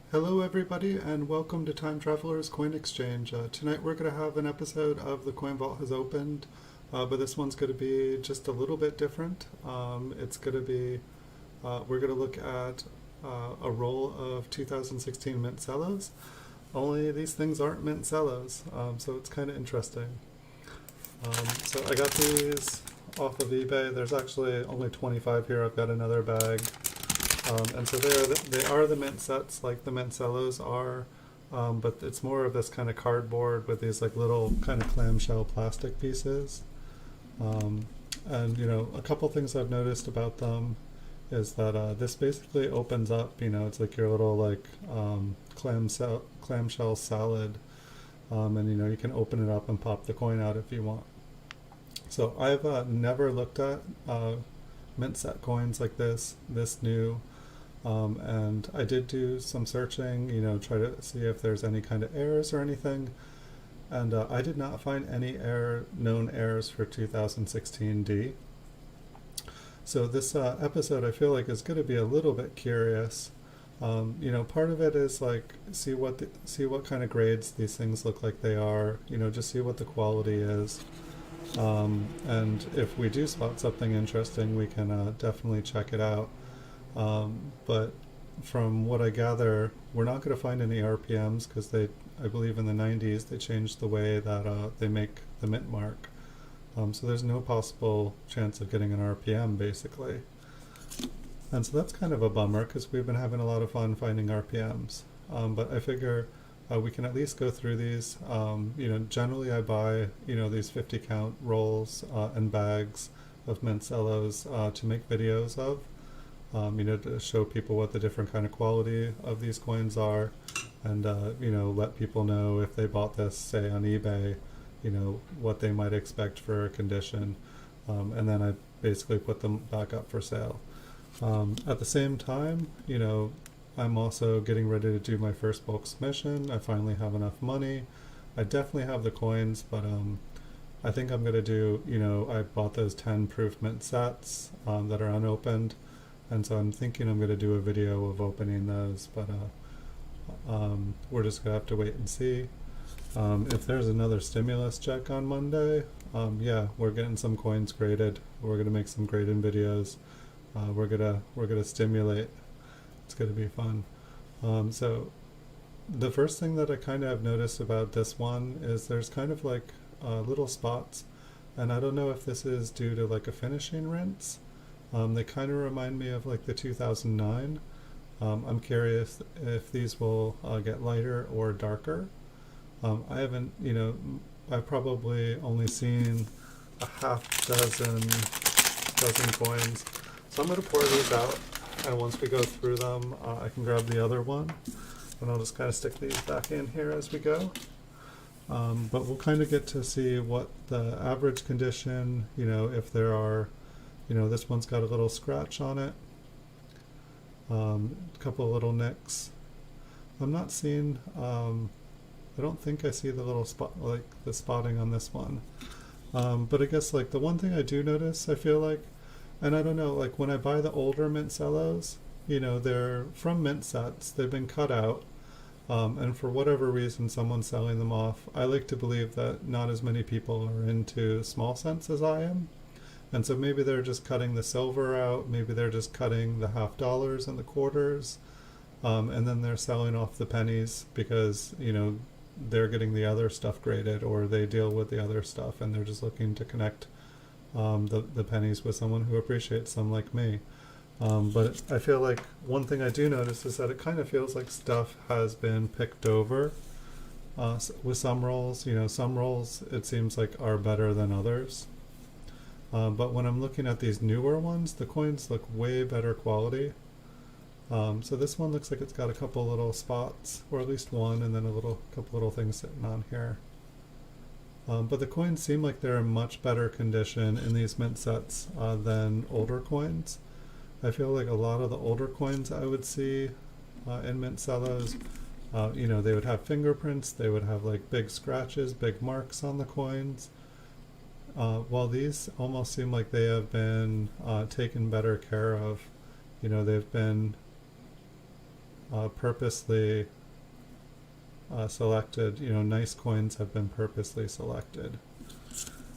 Hello everybody and welcome to Time Traveler's Coin Exchange. Tonight we're going to have an episode of The Coin Vault Has Opened, but this one's going to be just a little bit different. It's going to be, we're going to look at a roll of 2016 mint cellos, only these things aren't mint cellos, so it's kind of interesting. So I got these off of eBay. There's actually only 25 here. I've got another bag. And so they are the mint sets like the mint cellos are, but it's more of this kind of cardboard with these like little kind of clamshell plastic pieces. And a couple things I've noticed about them is that this basically opens up. It's like your little like clamshell salad, and you can open it up and pop the coin out if you want. So I've never looked at mint set coins like this new. And I did do some searching, try to see if there's any kind of errors or anything. And I did not find any known errors for 2016D. So this episode I feel like is going to be a little bit curious. Part of it is like see what kind of grades these things look like they are. Just see what the quality is. And if we do spot something interesting, we can definitely check it out. But from what I gather, we're not going to find any RPMs because I believe in the 90s, they changed the way that they make the mint mark. So there's no possible chance of getting an RPM basically. And so that's kind of a bummer because we've been having a lot of fun finding RPMs. But I figure we can at least go through these. Generally I buy, these 50 count rolls and bags of mint cellos to make videos of. To show people what the different kind of quality of these coins are, and let people know if they bought this, say on eBay, what they might expect for a condition, and then I basically put them back up for sale. At the same time, I'm also getting ready to do my first bulk submission. I finally have enough money. I definitely have the coins, but I think I'm going to do, I bought those 10 proof mint sets that are unopened. And so I'm thinking I'm going to do a video of opening those, but we're just going to have to wait and see. If there's another stimulus check on Monday, yeah, we're getting some coins graded. We're going to make some grading videos. We're gonna stimulate. It's going to be fun. So the first thing that I kind of have noticed about this one is there's kind of like little spots, and I don't know if this is due to like a finishing rinse. They kind of remind me of like the 2009. I'm curious if these will get lighter or darker. I haven't, I've probably only seen a dozen coins. So I'm going to pour these out, and once we go through them, I can grab the other one, and I'll just kind of stick these back in here as we go. But we'll kind of get to see what the average condition, if there are. This one's got a little scratch on it, a couple of little nicks. I'm not seeing, I don't think I see the little spot, like the spotting on this one. But I guess like the one thing I do notice, I feel like, and I don't know, like when I buy the older mint cellos, they're from mint sets, they've been cut out, and for whatever reason someone's selling them off. I like to believe that not as many people are into small cents as I am. And so maybe they're just cutting the silver out, maybe they're just cutting the $50 and the quarters, and then they're selling off the pennies because, they're getting the other stuff graded, or they deal with the other stuff and they're just looking to connect the pennies with someone who appreciates them like me. But I feel like one thing I do notice is that it kind of feels like stuff has been picked over with some rolls. Some rolls it seems like are better than others. But when I'm looking at these newer ones, the coins look way better quality. So this one looks like it's got a couple little spots, or at least one, and then couple little things sitting on here. But the coins seem like they're in much better condition in these mint sets than older coins. I feel like a lot of the older coins I would see in mint cellos, they would have fingerprints, they would have like big scratches, big marks on the coins. While these almost seem like they have been taken better care of. They've been purposely selected. Nice coins have been purposely selected.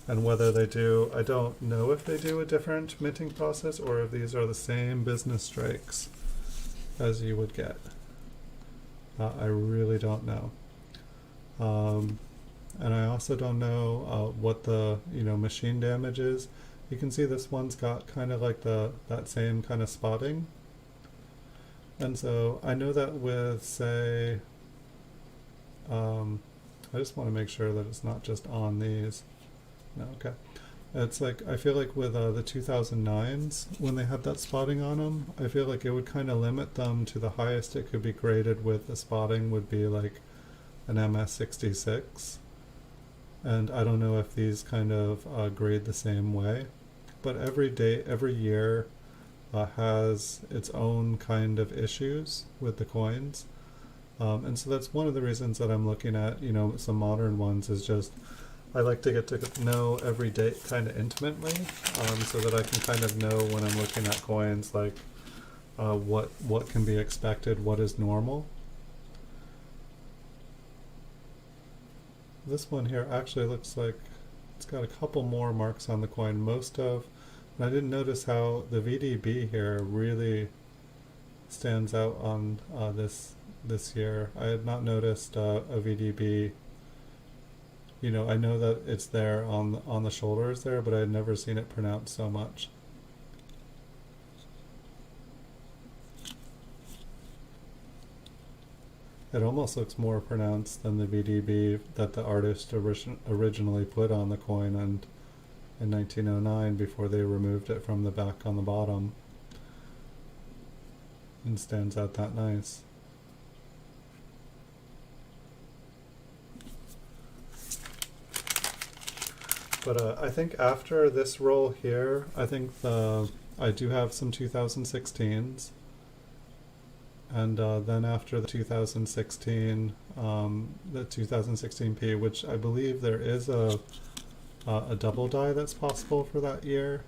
And whether they do, I don't know if they do a different minting process or if these are the same business strikes as you would get. I really don't know. And I also don't know what the machine damage is. You can see this one's got kind of like that same kind of spotting. And so I know that with, say, I just want to make sure that it's not just on these. No, okay. It's like, I feel like with the 2009s, when they have that spotting on them, I feel like it would kind of limit them to the highest it could be graded with the spotting would be like an MS66. And I don't know if these kind of grade the same way, but every year has its own kind of issues with the coins. And so that's one of the reasons that I'm looking at, some modern ones is just, I like to get to know every date kind of intimately, so that I can kind of know when I'm looking at coins, like what can be expected, what is normal. This one here actually looks like it's got a couple more marks on the coin. And I didn't notice how the VDB here really stands out on this year. I had not noticed a VDB. I know that it's there on the shoulders there, but I had never seen it pronounced so much. It almost looks more pronounced than the VDB that the artist originally put on the coin in 1909 before they removed it from the back on the bottom. And stands out that nice. But I think after this roll here, I think I do have some 2016s. And then after the 2016, the 2016P, which I believe there is a double die that's possible for that year.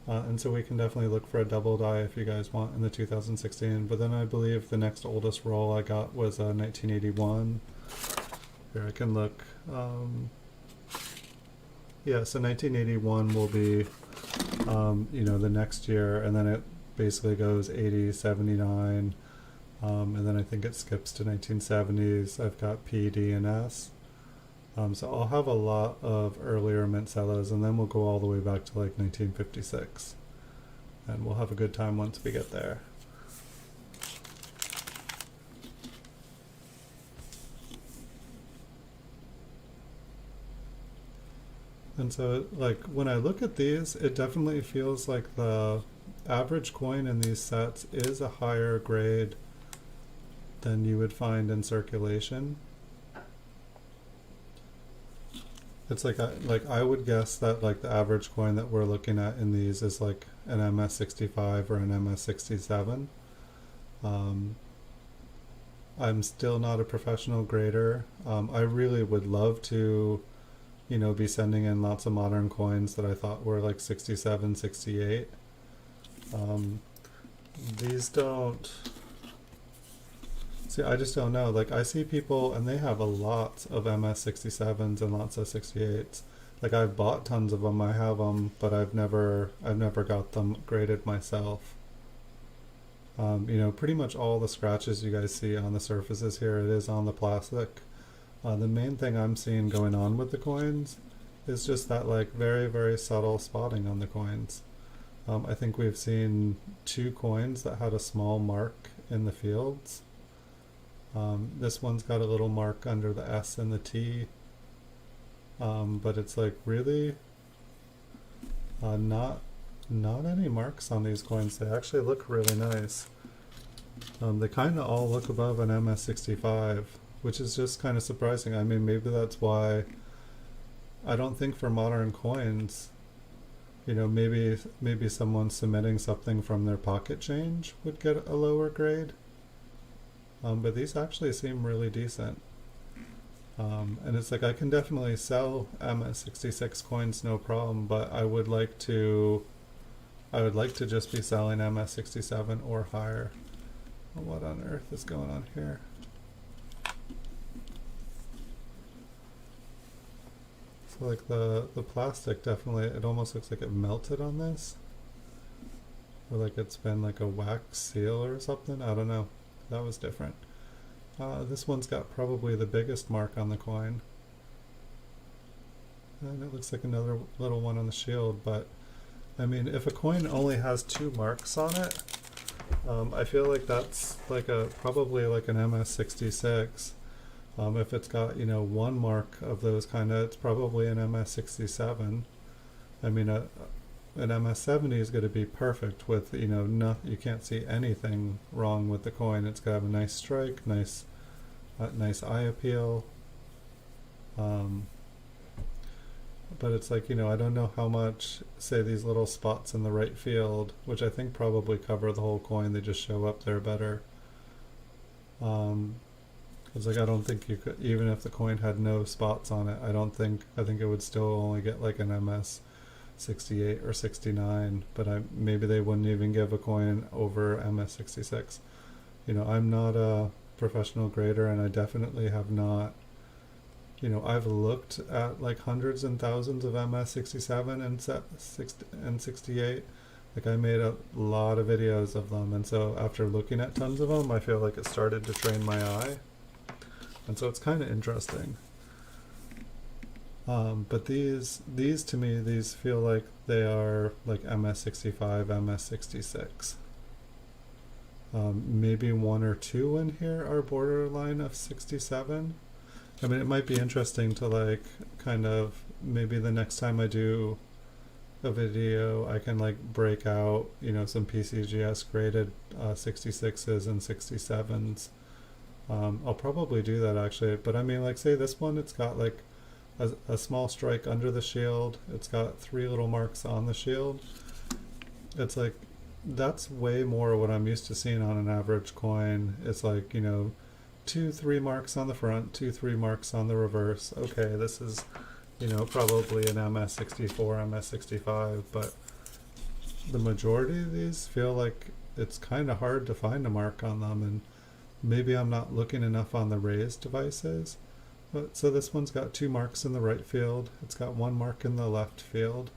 And so we can definitely look for a double die if you guys want in the 2016. But then I believe the next oldest roll I got was 1981. Here I can look. Yeah, so 1981 will be, the next year, and then it basically goes 80, 79. And then I think it skips to 1970s. I've got P, D, and S. So I'll have a lot of earlier mint cellos, and then we'll go all the way back to like 1956. And we'll have a good time once we get there. And so, like, when I look at these, it definitely feels like the average coin in these sets is a higher grade than you would find in circulation. It's like I would guess that like the average coin that we're looking at in these is like an MS65 or an MS67. I'm still not a professional grader. I really would love to, be sending in lots of modern coins that I thought were like 67, 68. These don't. See, I just don't know. Like, I see people and they have a lot of MS67s and lots of 68s. Like, I've bought tons of them. I have them, but I've never got them graded myself. Pretty much all the scratches you guys see on the surfaces here, it is on the plastic. The main thing I'm seeing going on with the coins is just that like very, very subtle spotting on the coins. I think we've seen 2 coins that had a small mark in the fields. This one's got a little mark under the S and the T, but it's like really not any marks on these coins. They actually look really nice. They kind of all look above an MS65, which is just kind of surprising. I mean, maybe that's why I don't think for modern coins, maybe someone submitting something from their pocket change would get a lower grade. But these actually seem really decent. And it's like I can definitely sell MS66 coins no problem, but I would like to just be selling MS67 or higher. What on earth is going on here? So like the plastic definitely, it almost looks like it melted on this. Or like it's been like a wax seal or something. I don't know. That was different. This one's got probably the biggest mark on the coin. And it looks like another little one on the shield, but I mean, if a coin only has 2 marks on it, I feel like that's like probably like an MS66. If it's got, you know, 1 mark of those kind of, it's probably an MS67. I mean, an MS70 is going to be perfect with, you know, you can't see anything wrong with the coin. It's got to have a nice strike, nice eye appeal. But it's like, you know, I don't know how much, say, these little spots in the right field, which I think probably cover the whole coin, they just show up there better. It's like, I don't think you could, even if the coin had no spots on it, I think it would still only get like an MS 68 or 69, but maybe they wouldn't even give a coin over MS 66. You know, I'm not a professional grader, and I definitely have not, you know, I've looked at like hundreds and thousands of MS 67 and 68. Like, I made a lot of videos of them, and so after looking at tons of them, I feel like it started to train my eye, and so it's kind of interesting. But these to me, these feel like they are like MS65, MS66. Maybe 1 or 2 in here are borderline of 67. I mean, it might be interesting to like kind of, maybe the next time I do a video, I can like break out, you know, some PCGS graded 66s and 67s. I'll probably do that actually, but I mean, like, say this one, it's got like a small strike under the shield. It's got 3 little marks on the shield. It's like, that's way more what I'm used to seeing on an average coin. It's like, you know, 2-3 marks on the front, 2-3 marks on the reverse. Okay, this is, you know, probably an MS64, MS65, but the majority of these feel like it's kind of hard to find a mark on them, and maybe I'm not looking enough on the raised devices. But so this one's got 2 marks in the right field. It's got 1 mark in the left field.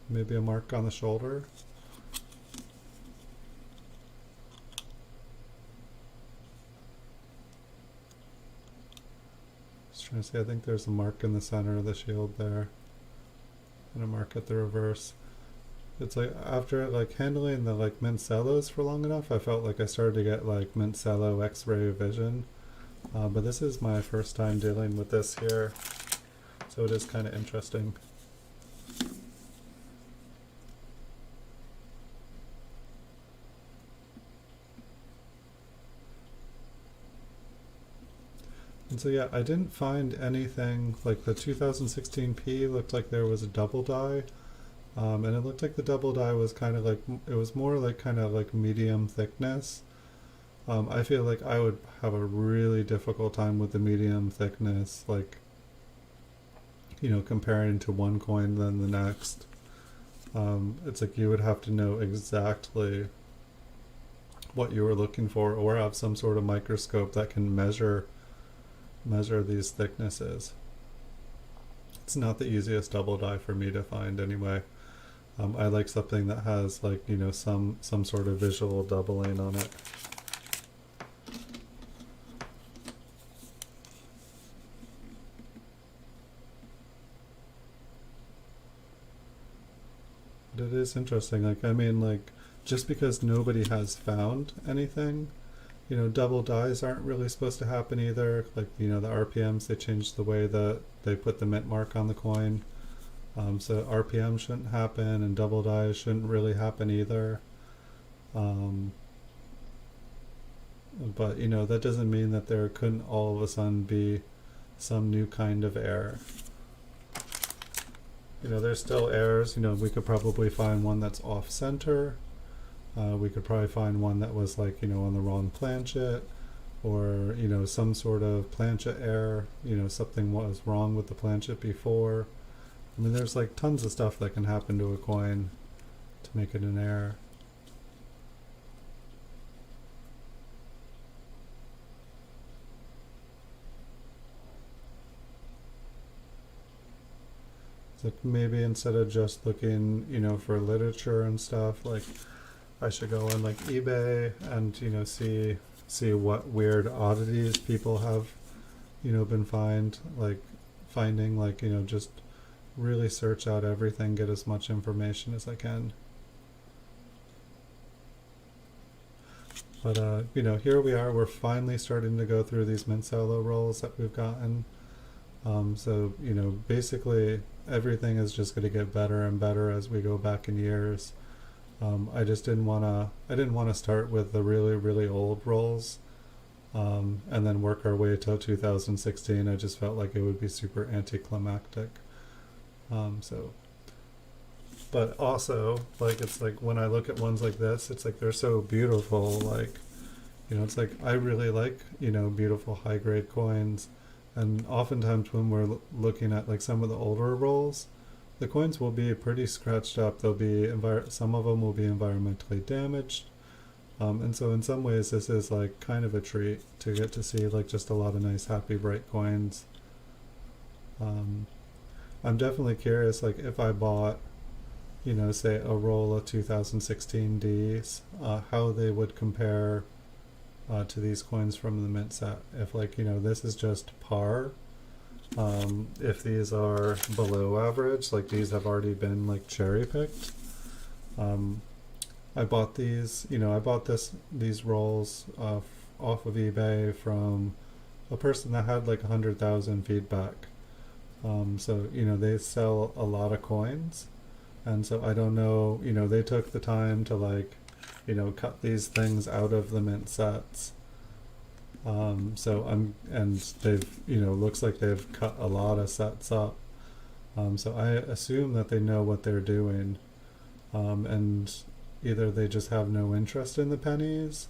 Maybe a mark on the shoulder. Just trying to see, I think there's a mark in the center of the shield there. And a mark at the reverse. It's like, after like handling the like mint cellos for long enough, I felt like I started to get like mint cello X-ray vision. But this is my first time dealing with this here, so it is kind of interesting. And so yeah, I didn't find anything, like the 2016P looked like there was a double die, and it looked like the double die was kind of like, it was more like kind of like medium thickness. I feel like I would have a really difficult time with the medium thickness, like, you know, comparing to one coin than the next. It's like you would have to know exactly what you were looking for, or have some sort of microscope that can measure these thicknesses. It's not the easiest double die for me to find anyway. I like something that has, like, you know, some sort of visual doubling on it. But it is interesting, like, I mean, like, just because nobody has found anything, you know, double dies aren't really supposed to happen either. Like, you know, the RPMs, they changed the way that they put the mint mark on the coin. So RPM shouldn't happen, and double dies shouldn't really happen either. But, you know, that doesn't mean that there couldn't all of a sudden be some new kind of error. You know, there's still errors. You know, we could probably find one that's off center. We could probably find one that was, like, you know, on the wrong planchet, or, you know, some sort of planchet error. You know, something was wrong with the planchet before. I mean, there's like tons of stuff that can happen to a coin to make it an error. like maybe instead of just looking, for literature and stuff, like I should go on like eBay and, see what weird oddities people have, been finding, like, just really search out everything, get as much information as I can. But, here we are. We're finally starting to go through these mint Cello rolls that we've gotten. So, basically everything is just going to get better and better as we go back in years. I didn't want to start with the really, really old rolls, and then work our way till 2016. I just felt like it would be super anticlimactic. But also, like, it's like when I look at ones like this, it's like they're so beautiful. Like, it's like I really like, beautiful high grade coins. And oftentimes when we're looking at like some of the older rolls, the coins will be pretty scratched up. They'll be some of them will be environmentally damaged. And so in some ways this is like kind of a treat to get to see like just a lot of nice, happy, bright coins. I'm definitely curious, like if I bought, say a roll of 2016 Ds, how they would compare to these coins from the mint set. If like, this is just par, if these are below average, like these have already been like cherry picked. I bought these, these rolls off of eBay from a person that had like 100,000 feedback. So, they sell a lot of coins. And so I don't know, they took the time to like, cut these things out of the mint sets. And they've, looks like they've cut a lot of sets up. So I assume that they know what they're doing. And either they just have no interest in the pennies,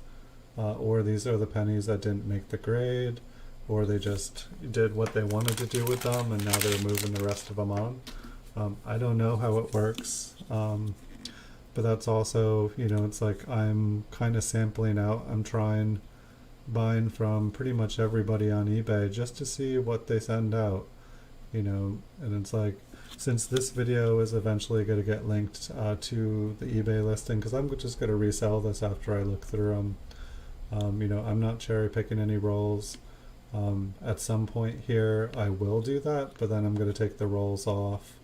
or these are the pennies that didn't make the grade, or they just did what they wanted to do with them and now they're moving the rest of them on. I don't know how it works. But that's also, it's like I'm kind of sampling out. I'm buying from pretty much everybody on eBay just to see what they send out, and it's like, since this video is eventually going to get linked to the eBay listing, because I'm just going to resell this after I look through them. I'm not cherry picking any rolls. At some point here I will do that, but then I'm going to take the rolls off.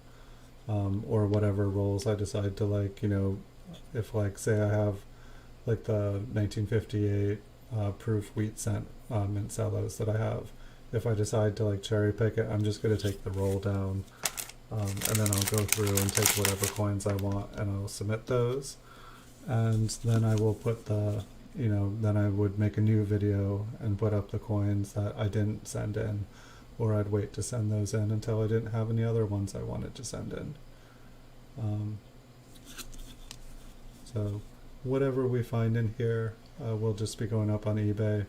Or whatever rolls I decide to like, if like say I have like the 1958 proof wheat cent mint Cellos that I have, if I decide to like cherry pick it, I'm just going to take the roll down, and then I'll go through and take whatever coins I want and I'll submit those, and then I will put the, then I would make a new video and put up the coins that I didn't send in, or I'd wait to send those in until I didn't have any other ones I wanted to send in. So whatever we find in here will just be going up on eBay.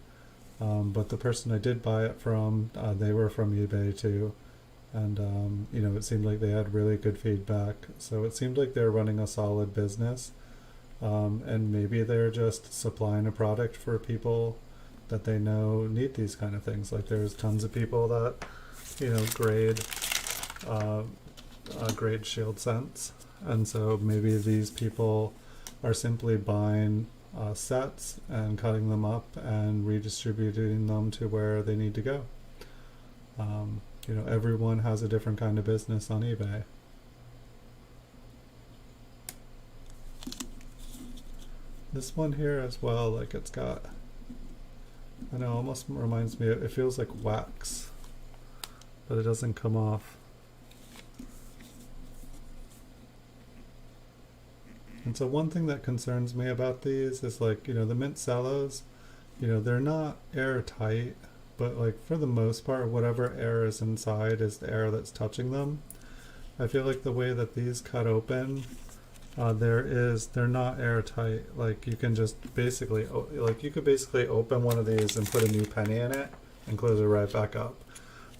But the person I did buy it from, they were from eBay too. And, it seemed like they had really good feedback. So it seemed like they're running a solid business. And maybe they're just supplying a product for people that they know need these kind of things. Like there's tons of people that, grade shield cents, and so maybe these people are simply buying sets and cutting them up and redistributing them to where they need to go. Everyone has a different kind of business on eBay. This one here as well, like it's got, I know, almost reminds me, it feels like wax, but it doesn't come off. And so one thing that concerns me about these is like, the mint Cellos, they're not airtight, but like for the most part, whatever air is inside is the air that's touching them. I feel like the way that these cut open, they're not airtight. Like you can just basically, you could basically open one of these and put a new penny in it and close it right back up.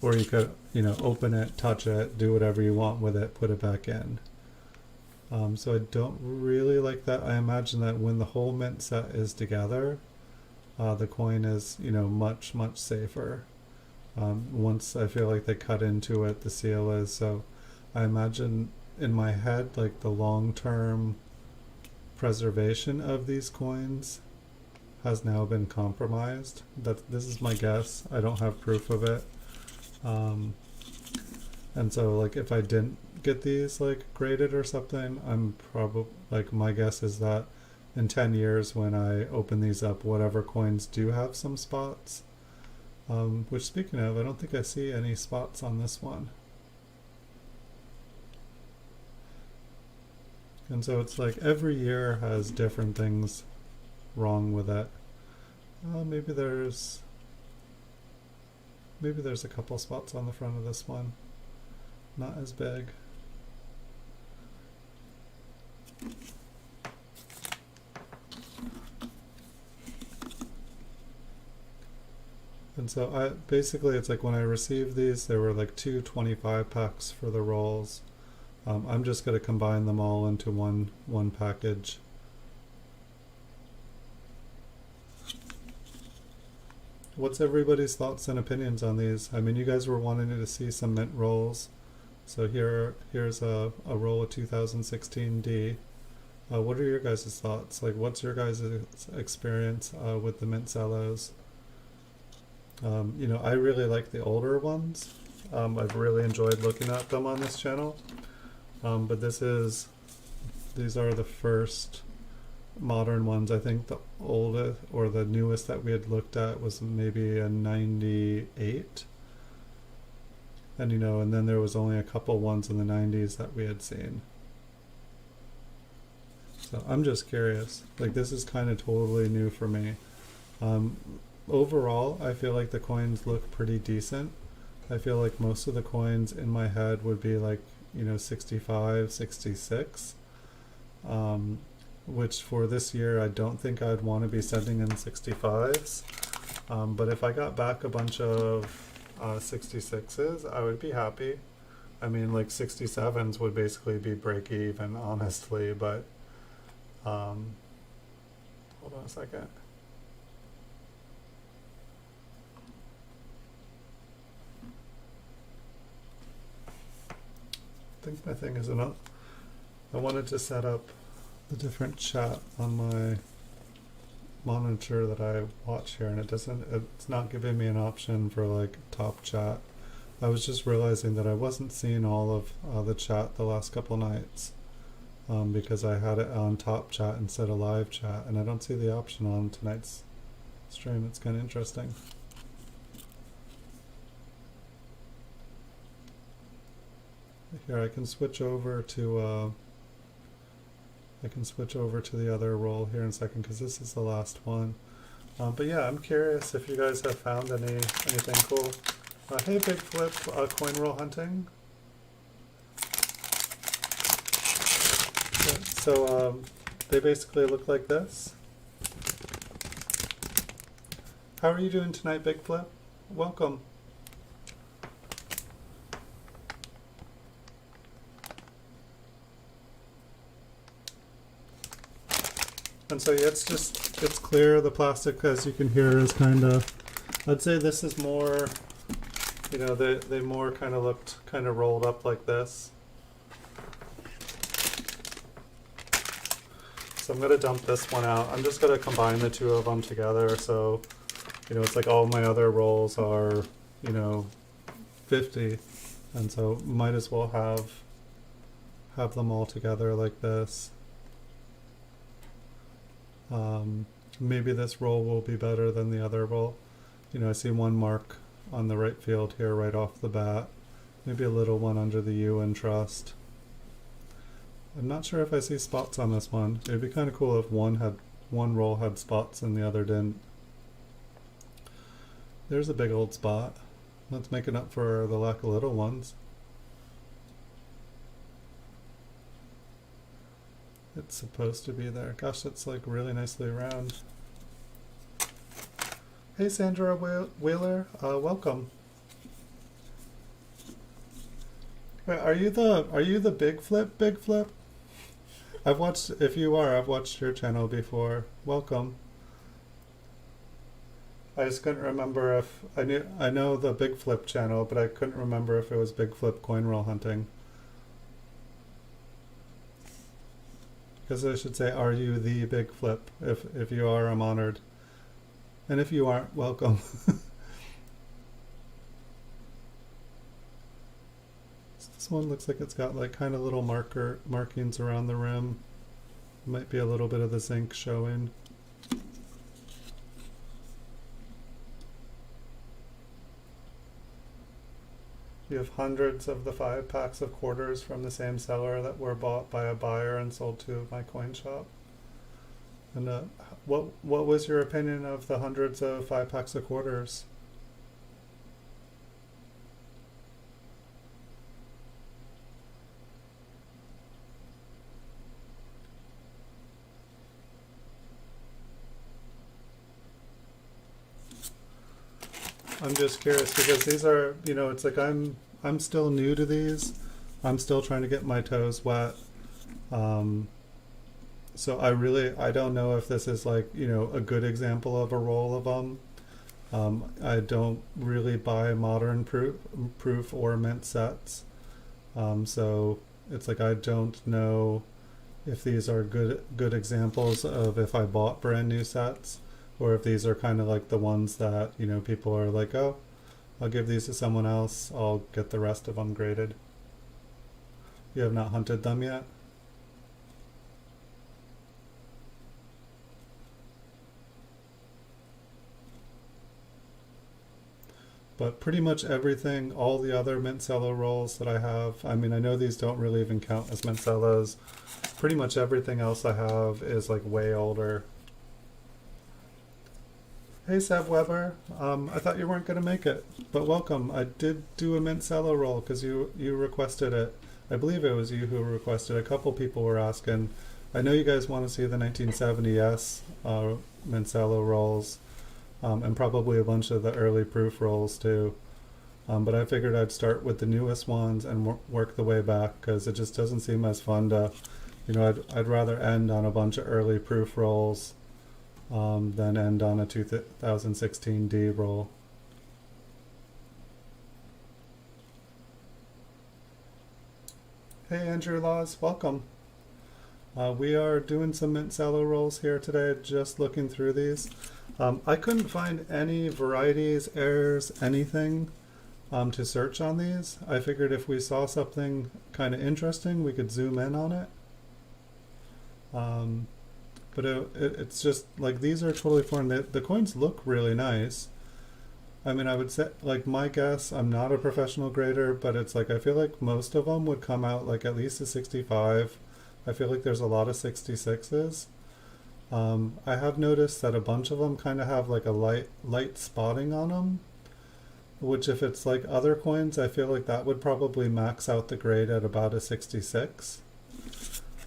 Or you could, open it, touch it, do whatever you want with it, put it back in. So I don't really like that. I imagine that when the whole mint set is together, the coin is, much, much safer. Once I feel like they cut into it, the seal is. So I imagine in my head, like the long-term preservation of these coins has now been compromised. This is my guess. I don't have proof of it. And so like if I didn't get these like graded or something, I'm probably like, my guess is that in 10 years when I open these up, whatever coins do have some spots, which speaking of, I don't think I see any spots on this one. And so it's like every year has different things wrong with it. Maybe there's a couple spots on the front of this one. Not as big. And so basically it's like when I received these, there were like 2 25 packs for the rolls. I'm just going to combine them all into one package. What's everybody's thoughts and opinions on these? I mean, you guys were wanting to see some mint rolls. So here's a roll of 2016D. What are your guys' thoughts? Like, what's your guys' experience with the mint cellos? You know, I really like the older ones. I've really enjoyed looking at them on this channel. But these are the first modern ones. I think the oldest or the newest that we had looked at was maybe a 98. And you know, and then there was only a couple ones in the 90s that we had seen. So I'm just curious. Like, this is kind of totally new for me. Overall, I feel like the coins look pretty decent. I feel like most of the coins in my head would be like, you know, 65, 66. Which for this year, I don't think I'd want to be sending in 65s. But if I got back a bunch of 66s, I would be happy. I mean, like 67s would basically be break even, honestly, but hold on a second. I think my thing is enough. I wanted to set up the different chat on my monitor that I watch here, and it's not giving me an option for like top chat. I was just realizing that I wasn't seeing all of the chat the last couple nights because I had it on top chat instead of live chat, and I don't see the option on tonight's stream. It's kind of interesting. Here I can switch over to the other roll here in a second because this is the last one. But yeah, I'm curious if you guys have found anything cool. Hey, Big Flip, coin roll hunting. Yeah, so they basically look like this. How are you doing tonight, Big Flip? Welcome. And so yeah, it's clear. The plastic, as you can hear, is kind of, I'd say this is more, you know, they more kind of looked kind of rolled up like this. So I'm going to dump this one out. I'm just going to combine the two of them together. So, you know, it's like all my other rolls are, you know, 50. And so might as well have them all together like this. Maybe this roll will be better than the other roll. You know, I see one mark on the right field here right off the bat. Maybe a little one under the U in trust. I'm not sure if I see spots on this one. It'd be kind of cool if one roll had spots and the other didn't. There's a big old spot. Let's make it up for the lack of little ones. It's supposed to be there. Gosh, that's like really nicely round. Hey, Sandra Wheeler, welcome. Wait, are you the Big Flip? Big Flip? I've watched your channel before. Welcome. I just couldn't remember if I know the Big Flip channel, but I couldn't remember if it was Big Flip coin roll hunting. guess I should say, are you the big flip? If you are, I'm honored. And if you aren't, welcome. This one looks like it's got like kind of little markings around the rim. Might be a little bit of the zinc showing. You have hundreds of the 5 packs of quarters from the same seller that were bought by a buyer and sold to my coin shop. And what was your opinion of the hundreds of 5 packs of quarters? I'm just curious because these are, you know, it's like I'm still new to these. I'm still trying to get my toes wet. So I don't know if this is like, you know, a good example of a roll of them. I don't really buy modern proof or mint sets. So it's like I don't know if these are good examples of if I bought brand new sets, or if these are kind of like the ones that, you know, people are like, oh, I'll give these to someone else, I'll get the rest of them graded. You have not hunted them yet? But pretty much everything, all the other mint cello rolls that I have, I mean, I know these don't really even count as mint cellos. Pretty much everything else I have is like way older. Hey Seb Weber, I thought you weren't going to make it, but welcome. I did do a mint cello roll because you requested it. I believe it was you who requested it. A couple people were asking. I know you guys want to see the 1970s mint cello rolls, and probably a bunch of the early proof rolls too. But I figured I'd start with the newest ones and work the way back because it just doesn't seem as fun to, you know, I'd rather end on a bunch of early proof rolls than end on a 2016 D roll. Hey Andrew Laws, welcome. We are doing some mint cello rolls here today, just looking through these. I couldn't find any varieties, errors, anything to search on these. I figured if we saw something kind of interesting, we could zoom in on it. But it's just like these are totally foreign. The coins look really nice. I mean, I would say, like, my guess, I'm not a professional grader, but it's like I feel like most of them would come out like at least a 65. I feel like there's a lot of 66s. I have noticed that a bunch of them kind of have like a light spotting on them, which if it's like other coins, I feel like that would probably max out the grade at about a 66.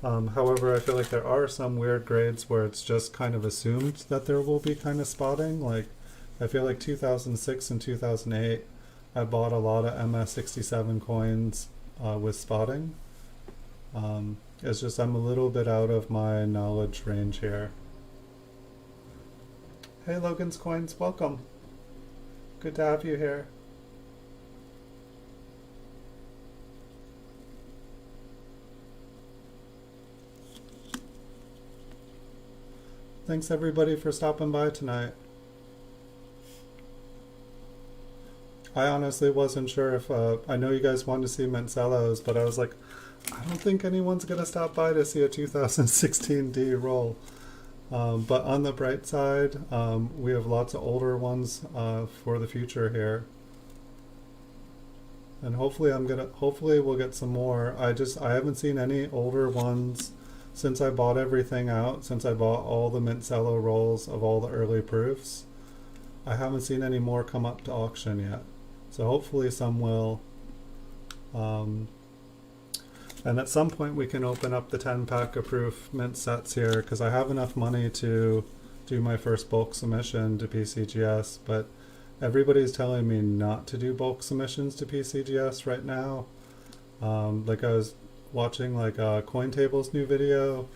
However, I feel like there are some weird grades where it's just kind of assumed that there will be kind of spotting. Like, I feel like 2006 and 2008, I bought a lot of MS67 coins with spotting. It's just I'm a little bit out of my knowledge range here. Hey Logan's Coins, welcome. Good to have you here. Thanks everybody for stopping by tonight. I honestly wasn't sure if, I know you guys wanted to see mint cellos, but I was like, I don't think anyone's going to stop by to see a 2016 D roll. But on the bright side, we have lots of older ones for the future here. And hopefully we'll get some more. I haven't seen any older ones since I bought everything out, since I bought all the mint cello rolls of all the early proofs. I haven't seen any more come up to auction yet. So hopefully some will. And at some point we can open up the 10 pack of proof mint sets here, because I have enough money to do my first bulk submission to PCGS, but everybody's telling me not to do bulk submissions to PCGS right now. Like I was watching like CoinTable's new video,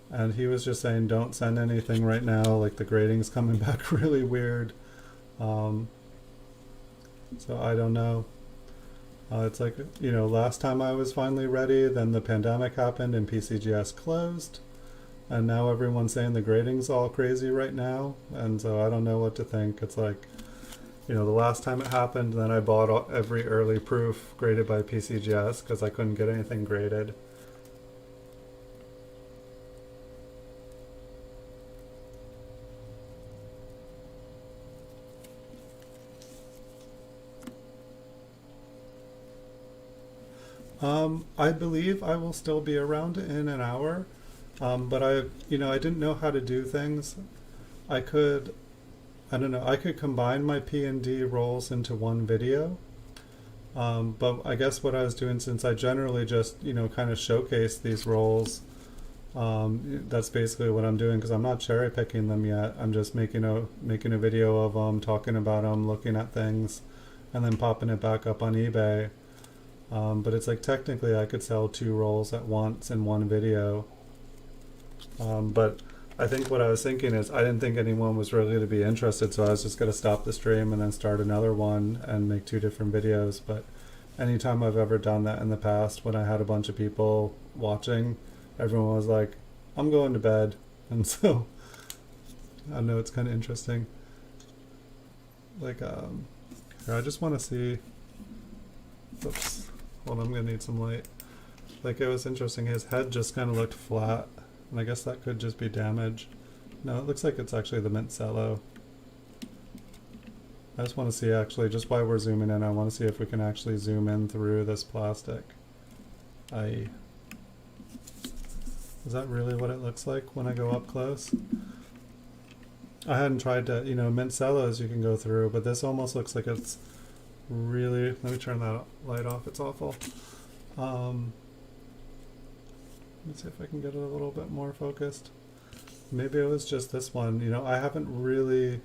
and he was just saying don't send anything right now, like the grading's coming back really weird. So I don't know. It's like, you know, last time I was finally ready, then the pandemic happened and PCGS closed. and now everyone's saying the grading's all crazy right now, and so I don't know what to think. It's like, you know, the last time it happened, then I bought every early proof graded by PCGS because I couldn't get anything graded. I believe I will still be around in an hour, but I didn't know how to do things. I could, I don't know, I could combine my P and D rolls into one video. But I guess what I was doing, since I generally just, kind of showcase these rolls, that's basically what I'm doing because I'm not cherry picking them yet. I'm just making a video of them, talking about them, looking at things, and then popping it back up on eBay. But it's like technically I could sell 2 rolls at once in one video. But I think what I was thinking is I didn't think anyone was really going to be interested, so I was just going to stop the stream and then start another one and make 2 different videos. But anytime I've ever done that in the past, when I had a bunch of people watching, everyone was like, I'm going to bed. And so I know it's kind of interesting. Like, here, I just want to see. Oops. Hold on, I'm going to need some light. Like, it was interesting. His head just kind of looked flat. And I guess that could just be damage. No, it looks like it's actually the mint Cello. I just want to see, actually, just while we're zooming in, I want to see if we can actually zoom in through this plastic. Is that really what it looks like when I go up close? I hadn't tried to, mint Cellos you can go through, but this almost looks like it's really, let me turn that light off, it's awful. Let me see if I can get it a little bit more focused. Maybe it was just this one. I haven't really,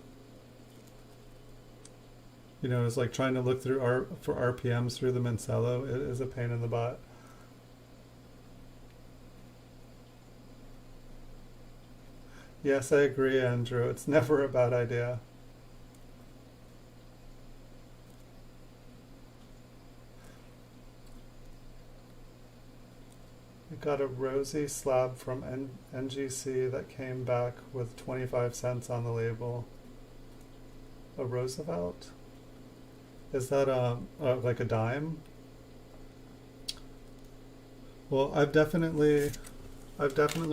it's like trying to look through for RPMs through the mint Cello. It is a pain in the butt. Yes, I agree, Andrew. It's never a bad idea. I got a rosy slab from NGC that came back with 25 cents on the label. A Roosevelt? Is that like a dime? Well, I've definitely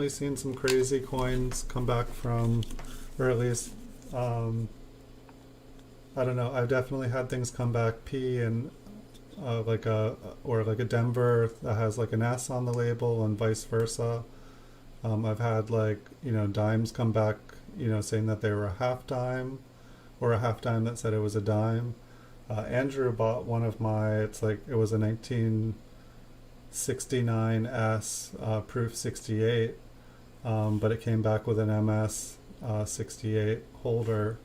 seen some crazy coins come back from, or at least, I don't know. I've definitely had things come back P and like a Denver that has like an S on the label and vice versa. I've had dimes come back, saying that they were a half dime, or a half dime that said it was a dime. Andrew bought one of my, it was a 1969 S proof 68, but it came back with an MS 68 holder,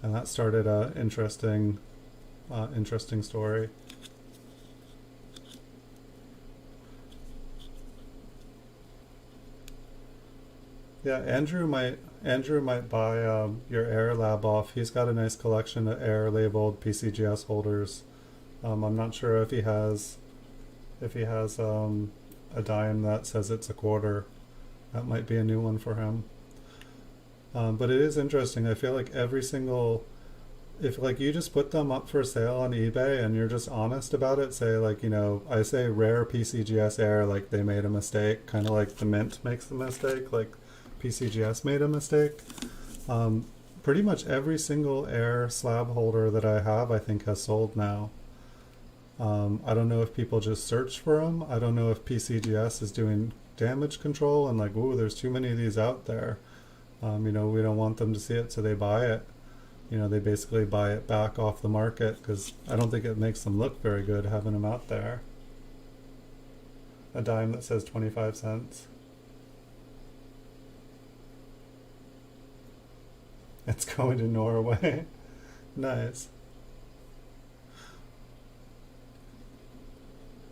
and that started a interesting story. Yeah, Andrew might buy your Air Lab off. He's got a nice collection of Air labeled PCGS holders. I'm not sure if he has a dime that says it's a quarter. That might be a new one for him. But it is interesting. I feel like if you just put them up for sale on eBay and you're just honest about it, say I say rare PCGS Air, like they made a mistake, kind of like the mint makes the mistake, like PCGS made a mistake. Pretty much every single Air slab holder that I have, I think, has sold now. I don't know if people just search for them. I don't know if PCGS is doing damage control and like, ooh, there's too many of these out there. We don't want them to see it, so they buy it. They basically buy it back off the market because I don't think it makes them look very good having them out there. A dime that says 25 cents. It's going to Norway. Nice.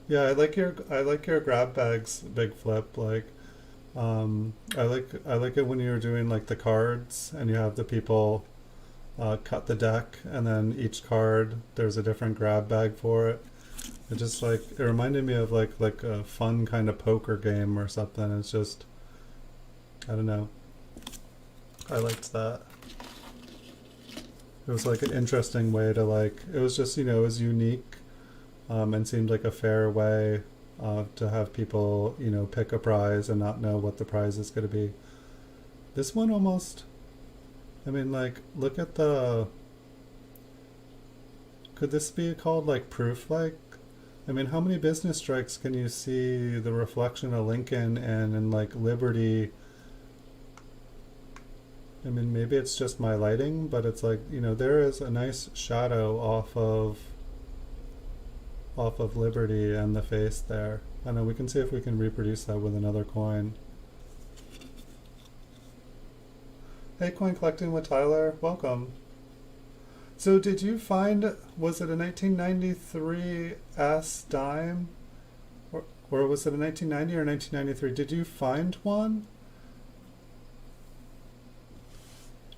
Yeah, I like your grab bags, Big Flip. I like it when you're doing like the cards and you have the people cut the deck, and then each card there's a different grab bag for it. It reminded me of like a fun kind of poker game or something. It's just I don't know. I liked that. It was like an interesting way to like, it was just, you know, it was unique, and seemed like a fair way to have people, you know, pick a prize and not know what the prize is going to be. This one almost, I mean, like, look at the, could this be called like proof like? I mean, how many business strikes can you see the reflection of Lincoln and in like Liberty? I mean, maybe it's just my lighting, but it's like, you know, there is a nice shadow off of Liberty and the face there. I don't know, we can see if we can reproduce that with another coin. Hey, Coin Collecting with Tyler, welcome. So did you find, was it a 1993 S dime? Or was it a 1990 or 1993? Did you find one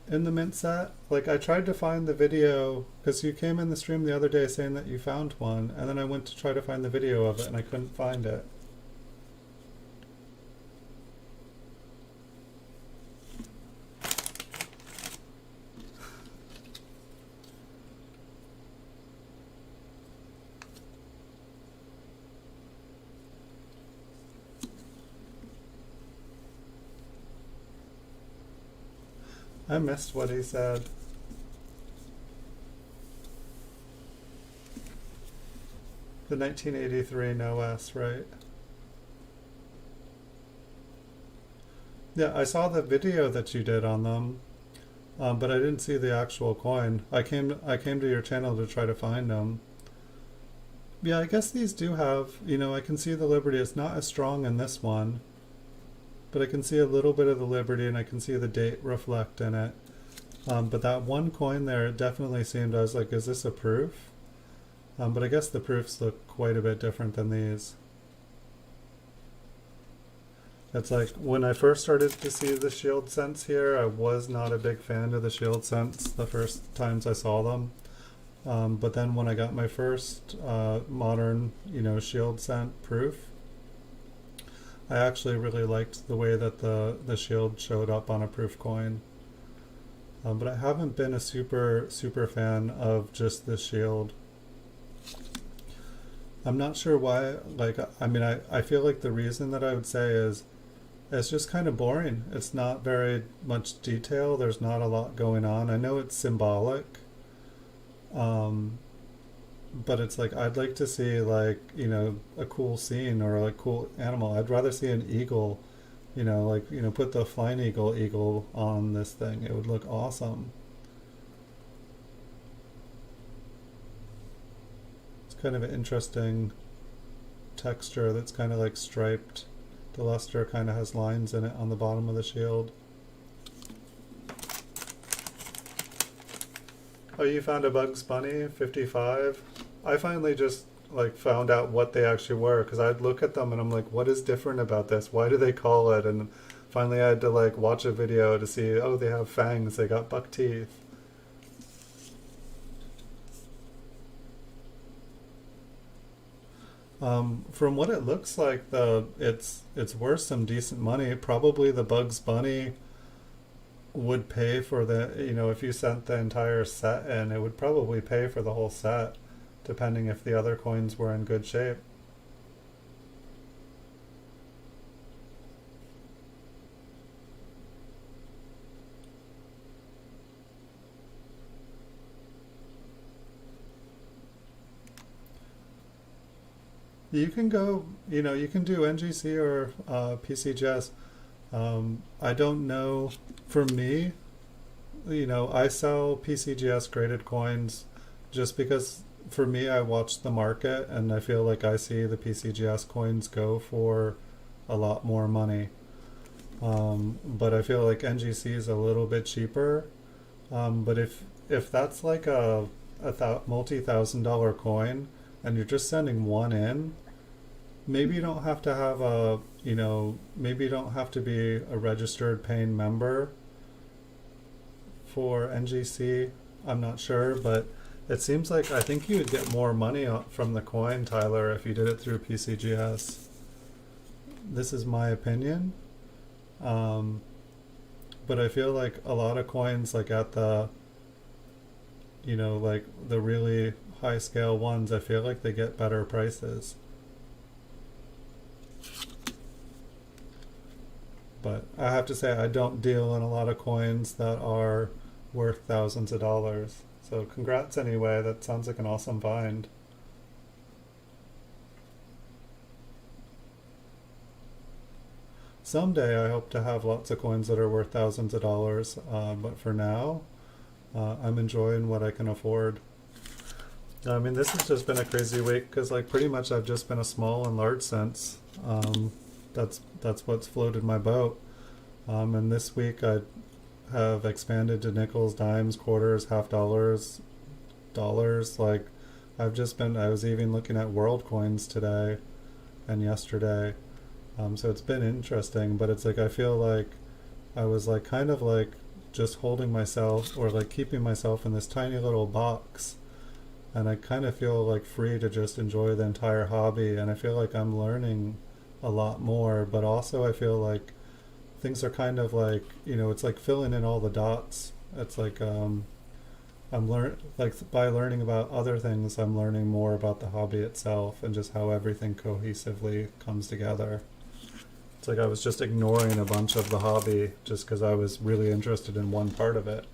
in the mint set? Like, I tried to find the video, because you came in the stream the other day saying that you found one, and then I went to try to find the video of it and I couldn't find it. I missed what he said. The 1983 no S, right? Yeah, I saw the video that you did on them, but I didn't see the actual coin. I came to your channel to try to find them. Yeah, I guess these do have, you know, I can see the Liberty. It's not as strong in this one, but I can see a little bit of the Liberty and I can see the date reflect in it. But that one coin there, it definitely seemed, I was like, is this a proof? But I guess the proofs look quite a bit different than these. It's like, when I first started to see the shield cents here, I was not a big fan of the shield cents the first times I saw them. But then when I got my first modern, you know, shield cent proof, I actually really liked the way that the shield showed up on a proof coin. But I haven't been a super fan of just the shield. I'm not sure why, like, I mean, I feel like the reason that I would say is it's just kind of boring. It's not very much detail. There's not a lot going on. I know it's symbolic, but it's like, I'd like to see, like, you know, a cool scene or like cool animal. I'd rather see an eagle, you know, like, you know, put the flying eagle on this thing. It would look awesome. It's kind of an interesting texture that's kind of like striped. The luster kind of has lines in it on the bottom of the shield. Oh, you found a Bugs Bunny 55? I finally just like found out what they actually were, because I'd look at them and I'm like, what is different about this? Why do they call it? And finally I had to like watch a video to see, oh, they have fangs, they got buck teeth. From what it looks like, it's worth some decent money. Probably the Bugs Bunny would pay for the, you know, if you sent the entire set in, it would probably pay for the whole set, depending if the other coins were in good shape. You can go, you know, you can do NGC or PCGS. I don't know, for me, you know, I sell PCGS graded coins just because for me, I watch the market and I feel like I see the PCGS coins go for a lot more money. But I feel like NGC is a little bit cheaper. But if that's like a multi-thousand-dollar coin and you're just sending one in, maybe you don't have to have a, you know, maybe you don't have to be a registered paying member for NGC. I'm not sure, but it seems like I think you would get more money from the coin, Tyler, if you did it through PCGS. This is my opinion. but I feel like a lot of coins, like at the, like the really high scale ones, I feel like they get better prices. But I have to say, I don't deal in a lot of coins that are worth thousands of dollars. So congrats anyway, that sounds like an awesome find. Someday I hope to have lots of coins that are worth thousands of dollars, but for now, I'm enjoying what I can afford. I mean, this has just been a crazy week because, like, pretty much I've just been a small and large cents. That's what's floated my boat. And this week I have expanded to nickels, dimes, quarters, half dollars, dollars. Like, I was even looking at world coins today and yesterday. So it's been interesting, but it's like I feel like I was like kind of like just holding myself or like keeping myself in this tiny little box, and I kind of feel like free to just enjoy the entire hobby, and I feel like I'm learning a lot more, but also I feel like things are kind of like, it's like filling in all the dots. It's like like by learning about other things, I'm learning more about the hobby itself and just how everything cohesively comes together. It's like I was just ignoring a bunch of the hobby just because I was really interested in one part of it.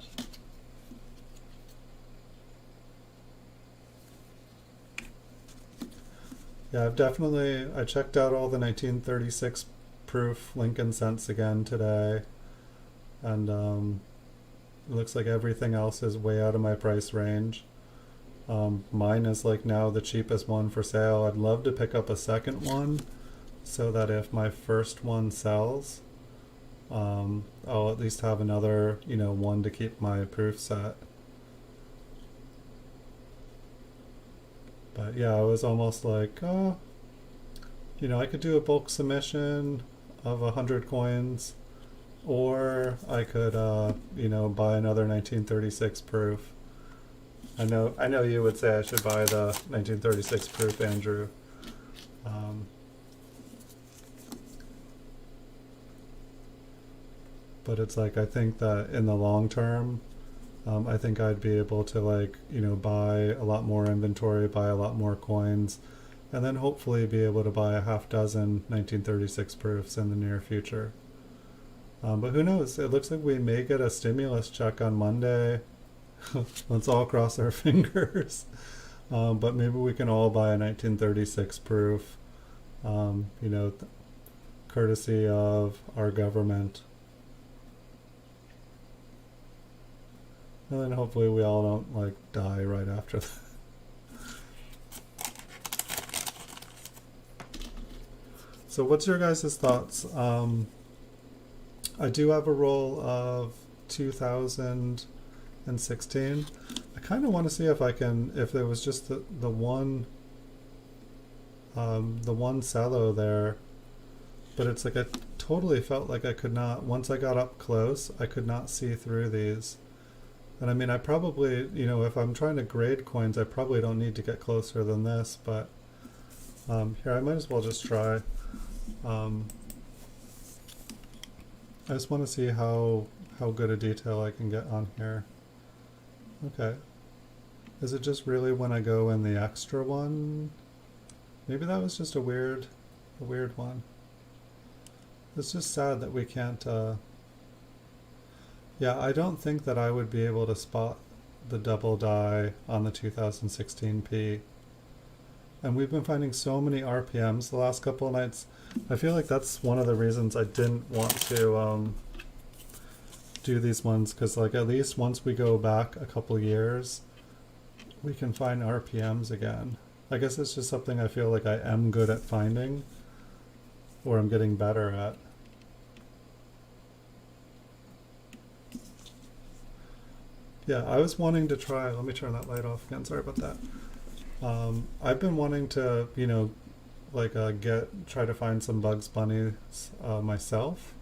Yeah, I checked out all the 1936 proof Lincoln cents again today, and it looks like everything else is way out of my price range. Mine is like now the cheapest one for sale. I'd love to pick up a second one so that if my first one sells, I'll at least have another, one to keep my proof set. But yeah, I was almost like, oh, I could do a bulk submission of 100 coins, or I could, buy another 1936 proof. I know you would say I should buy the 1936 proof, Andrew. But it's like I think that in the long term, I think I'd be able to buy a lot more inventory, buy a lot more coins, and then hopefully be able to buy a half dozen 1936 proofs in the near future. But who knows? It looks like we may get a stimulus check on Monday. Let's all cross our fingers. But maybe we can all buy a 1936 proof, courtesy of our government. And then hopefully we all don't die right after that. So what's your guys' thoughts? I do have a roll of 2016. I kind of want to see if there was just the one cello there, but it's like I totally felt like I could not, once I got up close, I could not see through these. And I mean, I probably, if I'm trying to grade coins, I probably don't need to get closer than this, but here, I might as well just try. I just want to see how good a detail I can get on here. Okay. Is it just really when I go in the extra one? Maybe that was just a weird one. It's just sad that we can't, yeah, I don't think that I would be able to spot the double die on the 2016P. And we've been finding so many RPMs the last couple of nights. I feel like that's one of the reasons I didn't want to do these ones, because at least once we go back a couple years, we can find RPMs again. I guess it's just something I feel like I am good at finding, or I'm getting better at. Yeah, I was wanting to try, let me turn that light off again, sorry about that. I've been wanting to, try to find some Bugs Bunnies myself,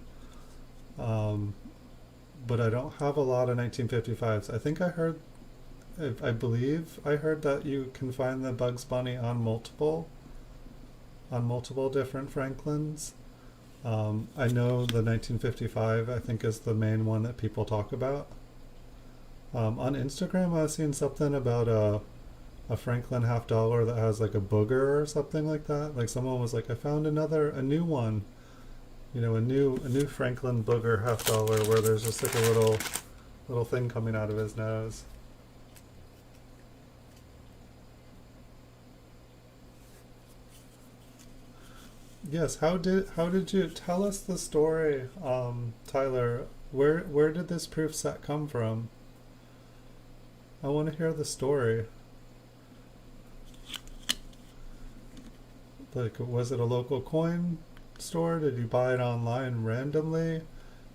but I don't have a lot of 1955s. I believe I heard that you can find the Bugs Bunny on multiple different Franklins. I know the 1955, I think, is the main one that people talk about. On Instagram, I was seeing something about a Franklin half dollar that has like a booger or something like that. Like someone was like, I found a new one, a new Franklin booger half dollar where there's just like a little thing coming out of his nose. Yes, how did you tell us the story, Tyler? Where did this proof set come from? I want to hear the story. Like, was it a local coin store? Did you buy it online randomly?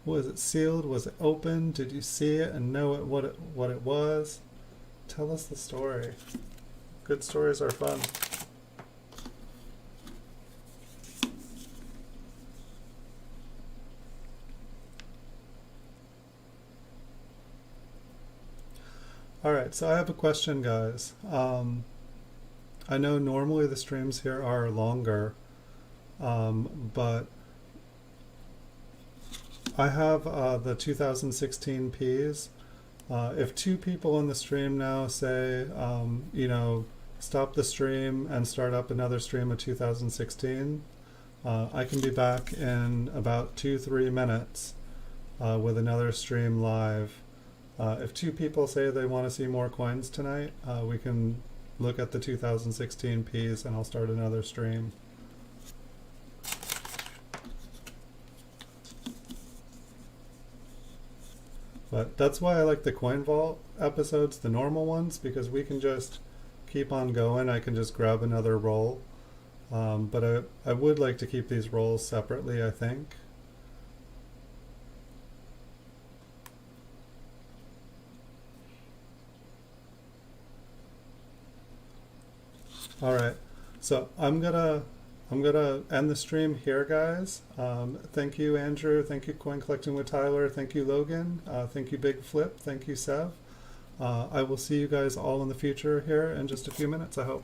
Was it sealed? Was it open? Did you see it and know what it was? Tell us the story. Good stories are fun. All right, so I have a question, guys. I know normally the streams here are longer, but I have the 2016 Ps. If two people in the stream now say, stop the stream and start up another stream of 2016, I can be back in about 2-3 minutes with another stream live. If two people say they want to see more coins tonight, we can look at the 2016 Ps and I'll start another stream. But that's why I like the Coin Vault episodes, the normal ones, because we can just keep on going. I can just grab another roll. But I would like to keep these rolls separately, I think. All right, so I'm gonna end the stream here, guys. Thank you, Andrew. Thank you, Coin Collecting with Tyler. Thank you, Logan. Thank you, Big Flip. Thank you, Sev. I will see you guys all in the future here in just a few minutes, I hope.